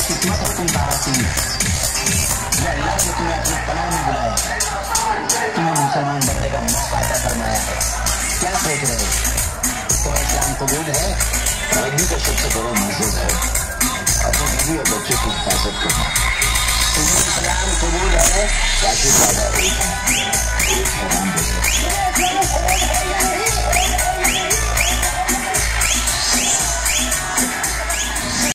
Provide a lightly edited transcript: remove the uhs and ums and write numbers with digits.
किस्मत है तुम तारा सिंह, ये अल्लाह ने तुम्हें अपनी पनाह में बुलाया, तुम्हें मुसलमान बनने का मौका अता फरमाया है। क्या सोच रहे हो? तो इस्लाम कबूल है? आदमी का सबसे बड़ा मकसद है अपनी बीवी और बच्चों की हिफाजत करना। तुम्हें इस्लाम कबूल है? काफी ज्यादा एक है, एक हैरान